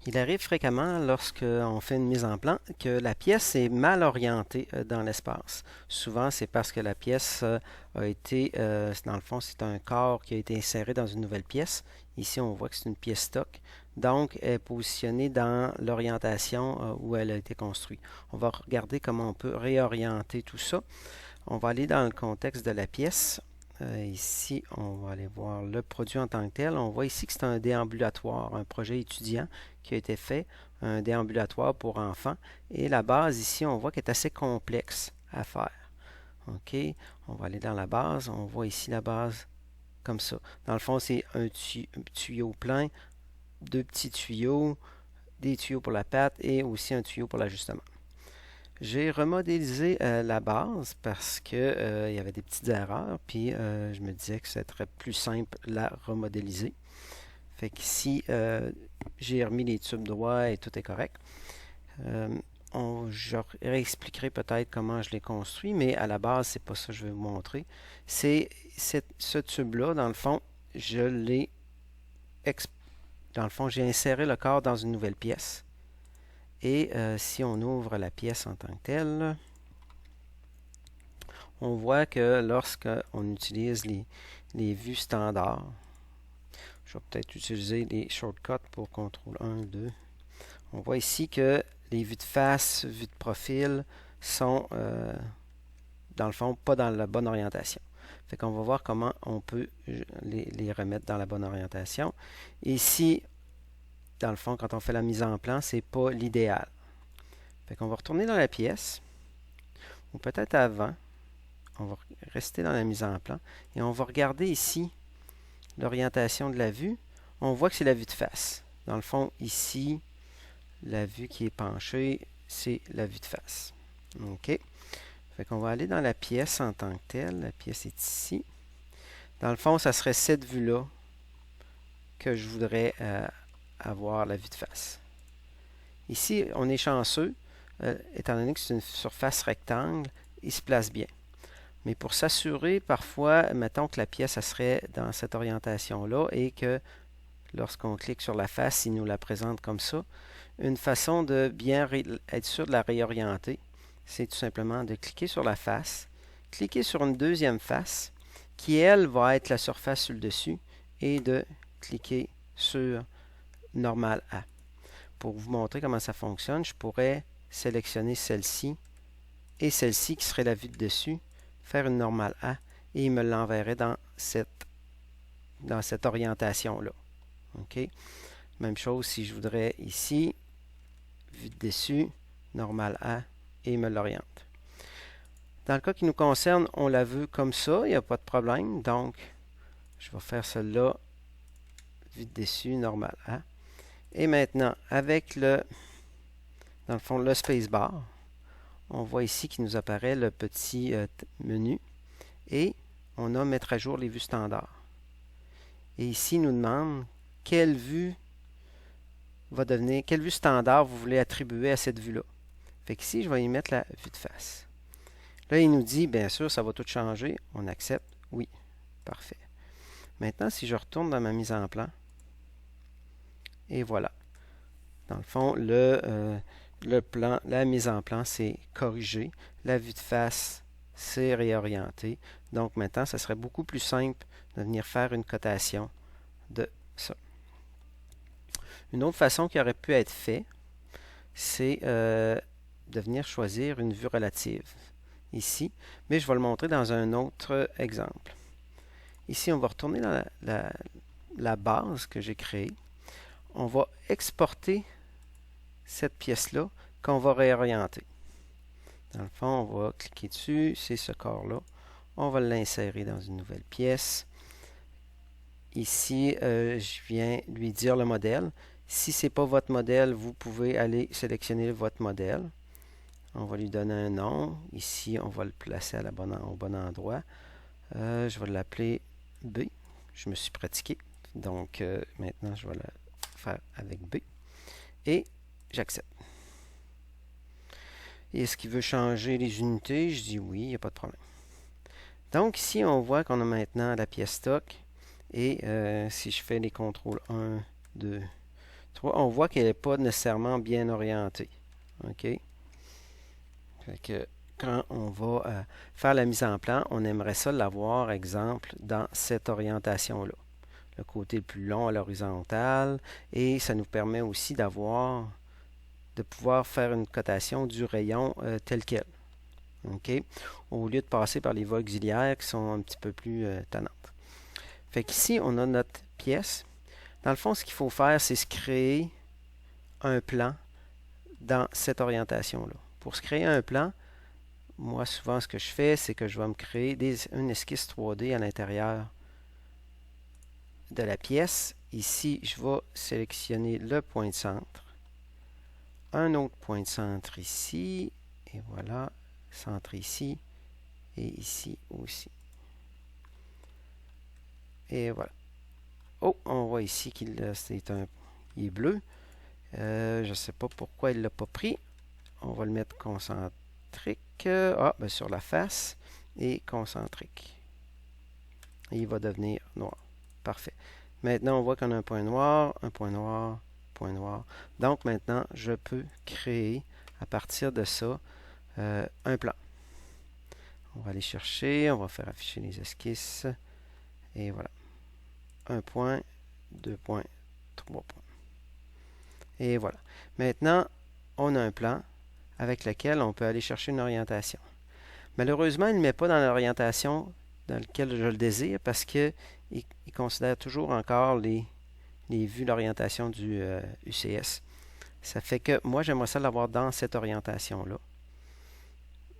Il arrive fréquemment lorsqu'on fait une mise en plan que la pièce est mal orientée dans l'espace. Souvent, c'est parce que la pièce a été, dans le fond, c'est un corps qui a été inséré dans une nouvelle pièce. Ici, on voit que c'est une pièce stock. Donc, elle est positionnée dans l'orientation où elle a été construite. On va regarder comment on peut réorienter tout ça. On va aller dans le contexte de la pièce. Ici, on va aller voir le produit en tant que tel. On voit ici que c'est un déambulatoire, un projet étudiant qui a été fait, un déambulatoire pour enfants. Et la base ici, on voit qu'elle est assez complexe à faire. OK, on va aller dans la base. On voit ici la base comme ça. Dans le fond, c'est un tuyau plein, deux petits tuyaux, des tuyaux pour la patte et aussi un tuyau pour l'ajustement. J'ai remodélisé la base parce que il y avait des petites erreurs, puis je me disais que ce serait plus simple la remodéliser. Fait qu'ici, j'ai remis les tubes droits et tout est correct. Je réexpliquerai peut-être comment je l'ai construit, mais à la base, c'est pas ça que je vais vous montrer. C'est ce tube-là, dans le fond, je l'ai dans le fond, j'ai inséré le corps dans une nouvelle pièce. Et si on ouvre la pièce en tant que telle, on voit que lorsqu'on utilise les vues standards, je vais peut-être utiliser les shortcuts pour CTRL 1, 2. On voit ici que les vues de face, vues de profil sont, dans le fond, pas dans la bonne orientation. Fait qu'on va voir comment on peut les remettre dans la bonne orientation. Ici, dans le fond, quand on fait la mise en plan, c'est pas l'idéal. Fait qu'on va retourner dans la pièce, ou peut-être avant. On va rester dans la mise en plan et on va regarder ici l'orientation de la vue. On voit que c'est la vue de face. Dans le fond, ici, la vue qui est penchée, c'est la vue de face. OK. Fait qu'on va aller dans la pièce en tant que telle. La pièce est ici. Dans le fond, ça serait cette vue-là que je voudrais avoir la vue de face. Ici, on est chanceux, étant donné que c'est une surface rectangle, il se place bien. Mais pour s'assurer, parfois, mettons que la pièce elle serait dans cette orientation-là et que lorsqu'on clique sur la face, il nous la présente comme ça. Une façon de bien être sûr de la réorienter, c'est tout simplement de cliquer sur la face, cliquer sur une deuxième face qui, elle, va être la surface sur le dessus et de cliquer sur Normal A. Pour vous montrer comment ça fonctionne, je pourrais sélectionner celle-ci et celle-ci qui serait la vue de dessus, faire une normale A et il me l'enverrait dans cette orientation-là. OK? Même chose si je voudrais ici, vue de dessus, normale A et il me l'oriente. Dans le cas qui nous concerne, on la veut comme ça, il n'y a pas de problème. Donc, je vais faire celle-là, vue de dessus, normale A. Et maintenant, avec dans le fond, le spacebar, on voit ici qu'il nous apparaît le petit menu et on a mettre à jour les vues standards. Et ici, il nous demande quelle vue standard vous voulez attribuer à cette vue-là. Fait qu'ici, je vais y mettre la vue de face. Là, il nous dit, bien sûr, ça va tout changer. On accepte. Oui. Parfait. Maintenant, si je retourne dans ma mise en plan, et voilà. Dans le fond, le plan, la mise en plan, c'est corrigé. La vue de face, c'est réorienté. Donc maintenant, ça serait beaucoup plus simple de venir faire une cotation de ça. Une autre façon qui aurait pu être fait, c'est de venir choisir une vue relative ici, mais je vais le montrer dans un autre exemple. Ici, on va retourner dans la base que j'ai créée. On va exporter cette pièce-là qu'on va réorienter. Dans le fond, on va cliquer dessus, c'est ce corps-là. On va l'insérer dans une nouvelle pièce. Ici, je viens lui dire le modèle. Si ce n'est pas votre modèle, vous pouvez aller sélectionner votre modèle. On va lui donner un nom. Ici, on va le placer au bon endroit. Je vais l'appeler B. Je me suis pratiqué. Donc, maintenant, je vais le faire avec B. Et j'accepte. Est-ce qu'il veut changer les unités? Je dis oui, il n'y a pas de problème. Donc ici, on voit qu'on a maintenant la pièce stock. Et si je fais les contrôles 1, 2, On voit qu'elle n'est pas nécessairement bien orientée. OK? Fait que quand on va faire la mise en plan, on aimerait ça l'avoir, exemple, dans cette orientation-là. Le côté le plus long à l'horizontale, et ça nous permet aussi de pouvoir faire une cotation du rayon tel quel. OK? Au lieu de passer par les voies auxiliaires qui sont un petit peu plus tannantes. Fait qu'ici, on a notre pièce. Dans le fond, ce qu'il faut faire, c'est se créer un plan dans cette orientation-là. Pour se créer un plan, moi, souvent, ce que je fais, c'est que je vais me créer une esquisse 3D à l'intérieur de la pièce. Ici, je vais sélectionner le point de centre. Un autre point de centre ici. Et voilà, centre ici. Et ici aussi. Et voilà. Oh, on voit ici qu'il il est bleu. Je ne sais pas pourquoi il ne l'a pas pris. On va le mettre concentrique. Ben sur la face. Et concentrique. Et il va devenir noir. Parfait. Maintenant, on voit qu'on a un point noir, point noir. Donc maintenant, je peux créer à partir de ça un plan. On va aller chercher, on va faire afficher les esquisses. Et voilà. 1 point, 2 points, 3 points. Et voilà. Maintenant, on a un plan avec lequel on peut aller chercher une orientation. Malheureusement, il ne met pas dans l'orientation dans laquelle je le désire parce qu'il considère toujours encore les vues d'orientation du UCS. Ça fait que moi, j'aimerais ça l'avoir dans cette orientation-là.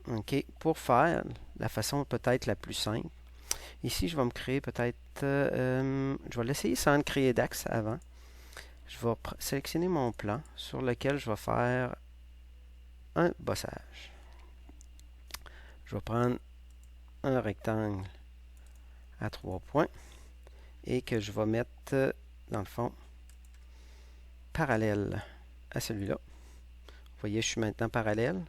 OK. Pour faire la façon peut-être la plus simple, ici, je vais me créer peut-être... je vais l'essayer sans créer d'axe avant. Je vais sélectionner mon plan sur lequel je vais faire un bossage. Je vais prendre un rectangle à 3 points et que je vais mettre, dans le fond, parallèle à celui-là. Vous voyez, je suis maintenant parallèle.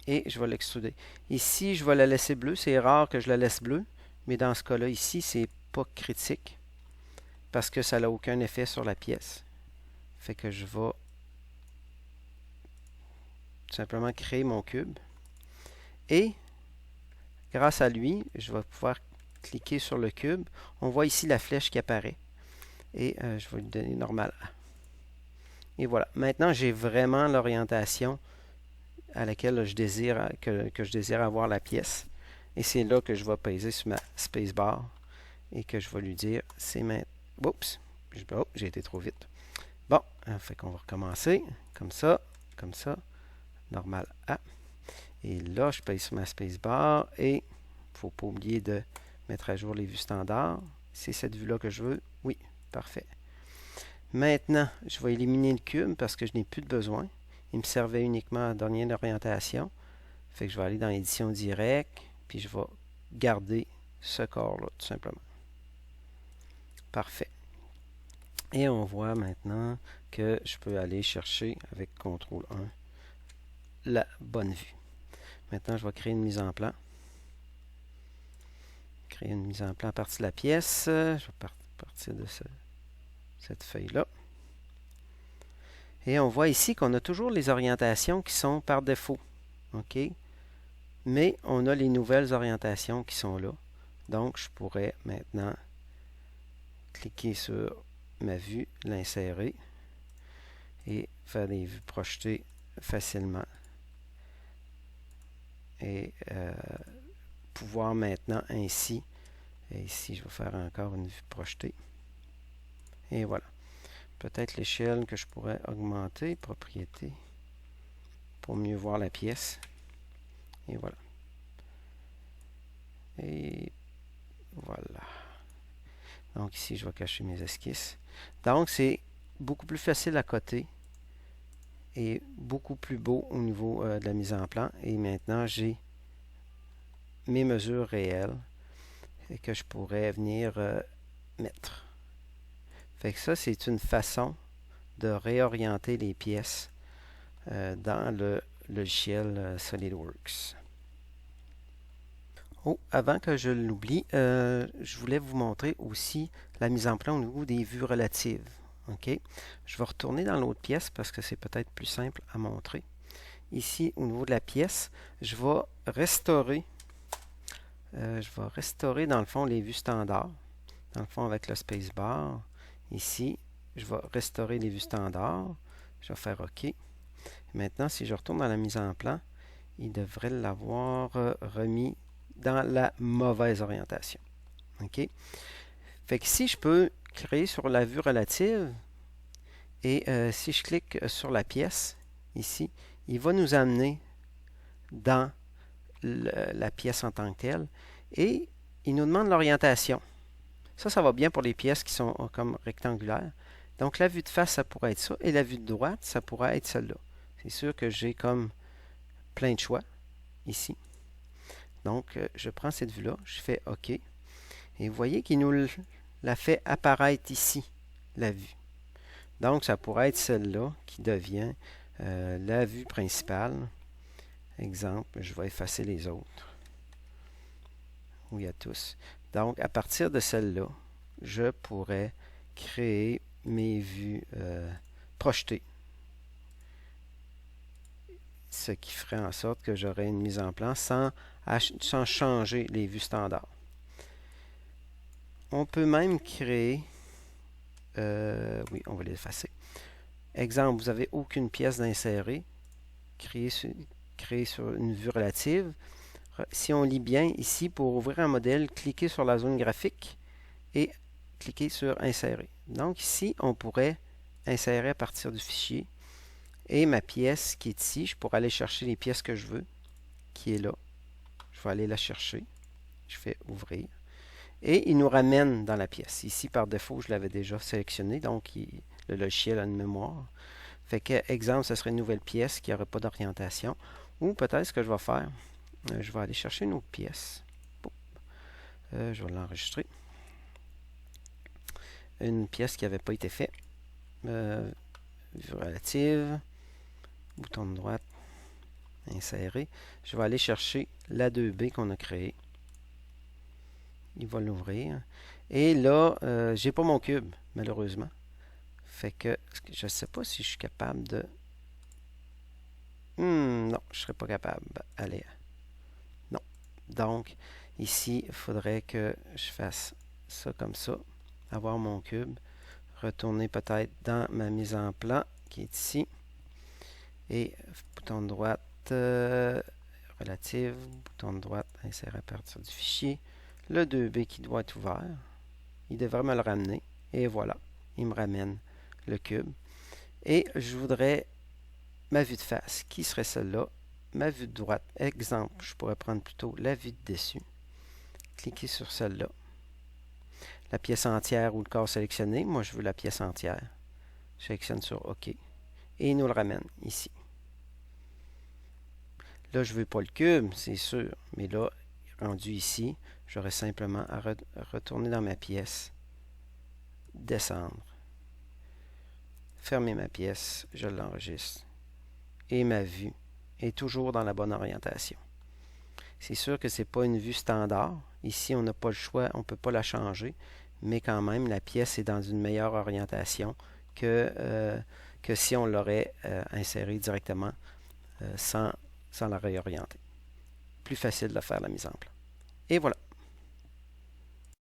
Et je vais l'extruder. Ici, je vais la laisser bleue. C'est rare que je la laisse bleue. Mais dans ce cas-là, ici, c'est pas critique. Parce que ça n'a aucun effet sur la pièce. Fait que je vais tout simplement créer mon cube. Et grâce à lui, je vais pouvoir cliquer sur le cube. On voit ici la flèche qui apparaît. Et je vais lui donner normal A. Et voilà. Maintenant, j'ai vraiment l'orientation à laquelle je désire, que je désire avoir la pièce. Et c'est là que je vais peser sur ma spacebar et que je vais lui dire, c'est maintenant... Oups, j'ai été trop vite. Bon, fait qu'on va recommencer, comme ça, normal A. Et là, je pèse sur ma spacebar et il ne faut pas oublier de mettre à jour les vues standards. C'est cette vue-là que je veux. Oui, parfait. Maintenant, je vais éliminer le cube parce que je n'ai plus de besoin. Il me servait uniquement à donner une orientation. Fait que je vais aller dans l'édition directe, puis je vais garder ce corps-là, tout simplement. Parfait. Et on voit maintenant que je peux aller chercher avec CTRL 1 la bonne vue. Maintenant, je vais créer une mise en plan. Créer une mise en plan à partir de la pièce. Je vais partir de cette feuille-là. Et on voit ici qu'on a toujours les orientations qui sont par défaut. OK? Mais on a les nouvelles orientations qui sont là. Donc, je pourrais maintenant cliquer sur ma vue, l'insérer et faire des vues projetées facilement. Et pouvoir maintenant ainsi, et ici je vais faire encore une vue projetée. Et voilà. Peut-être l'échelle que je pourrais augmenter, propriété, pour mieux voir la pièce. Et voilà. Et voilà. Donc ici, je vais cacher mes esquisses. Donc, c'est beaucoup plus facile à coter et beaucoup plus beau au niveau de la mise en plan. Et maintenant, j'ai mes mesures réelles et que je pourrais venir mettre. Fait que ça, c'est une façon de réorienter les pièces dans le logiciel SolidWorks. Oh, avant que je l'oublie, je voulais vous montrer aussi la mise en plan au niveau des vues relatives. OK? Je vais retourner dans l'autre pièce parce que c'est peut-être plus simple à montrer. Ici, au niveau de la pièce, je vais restaurer dans le fond les vues standards. Dans le fond, avec le spacebar. Ici, je vais restaurer les vues standards. Je vais faire OK. Maintenant, si je retourne dans la mise en plan, il devrait l'avoir remis dans la mauvaise orientation. OK? Fait que si je peux créer sur la vue relative, et si je clique sur la pièce, ici, il va nous amener dans la pièce en tant que telle, et il nous demande l'orientation. Ça va bien pour les pièces qui sont comme rectangulaires. Donc la vue de face, ça pourrait être ça, et la vue de droite, ça pourrait être celle-là. C'est sûr que j'ai comme plein de choix ici. Donc je prends cette vue-là, je fais OK, et vous voyez qu'il nous la fait apparaître ici, la vue. Donc ça pourrait être celle-là qui devient la vue principale. Exemple, je vais effacer les autres. Oui, à tous. Donc, à partir de celle-là, je pourrais créer mes vues projetées. Ce qui ferait en sorte que j'aurais une mise en plan sans changer les vues standards. On peut même créer... oui, on va l'effacer. Exemple, vous n'avez aucune pièce d'insérer. Créer sur une vue relative. Si on lit bien, ici, pour ouvrir un modèle, cliquez sur la zone graphique et cliquez sur Insérer. Donc ici, on pourrait insérer à partir du fichier. Et ma pièce qui est ici, je pourrais aller chercher les pièces que je veux, qui est là. Je vais aller la chercher. Je fais Ouvrir. Et il nous ramène dans la pièce. Ici, par défaut, je l'avais déjà sélectionné, donc le logiciel a une mémoire. Fait que, exemple, ce serait une nouvelle pièce qui n'aurait pas d'orientation. Ou peut-être ce que je vais faire, je vais aller chercher une autre pièce. Je vais l'enregistrer. Une pièce qui n'avait pas été faite. Vue relative. Bouton de droite. Insérer. Je vais aller chercher la 2B qu'on a créée. Il va l'ouvrir. Et là, j'ai pas mon cube, malheureusement. Fait que je ne sais pas si je suis capable de... non, je ne serais pas capable. Allez. Non. Donc, ici, il faudrait que je fasse ça comme ça. Avoir mon cube. Retourner peut-être dans ma mise en plan, qui est ici. Et bouton de droite, relative. Bouton de droite, insérer à partir du fichier. Le 2B qui doit être ouvert. Il devrait me le ramener. Et voilà, il me ramène le cube. Et je voudrais ma vue de face, qui serait celle-là. Ma vue de droite, exemple, je pourrais prendre plutôt la vue de dessus. Cliquez sur celle-là. La pièce entière ou le corps sélectionné. Moi, je veux la pièce entière. Je sélectionne sur OK. Et il nous le ramène ici. Là, je ne veux pas le cube, c'est sûr. Mais là, rendu ici, j'aurais simplement à retourner dans ma pièce, descendre, fermer ma pièce, je l'enregistre. Et ma vue est toujours dans la bonne orientation. C'est sûr que ce n'est pas une vue standard. Ici, on n'a pas le choix, on ne peut pas la changer, mais quand même, la pièce est dans une meilleure orientation que si on l'aurait insérée directement sans la réorienter. Plus facile de faire la mise en place. Et voilà.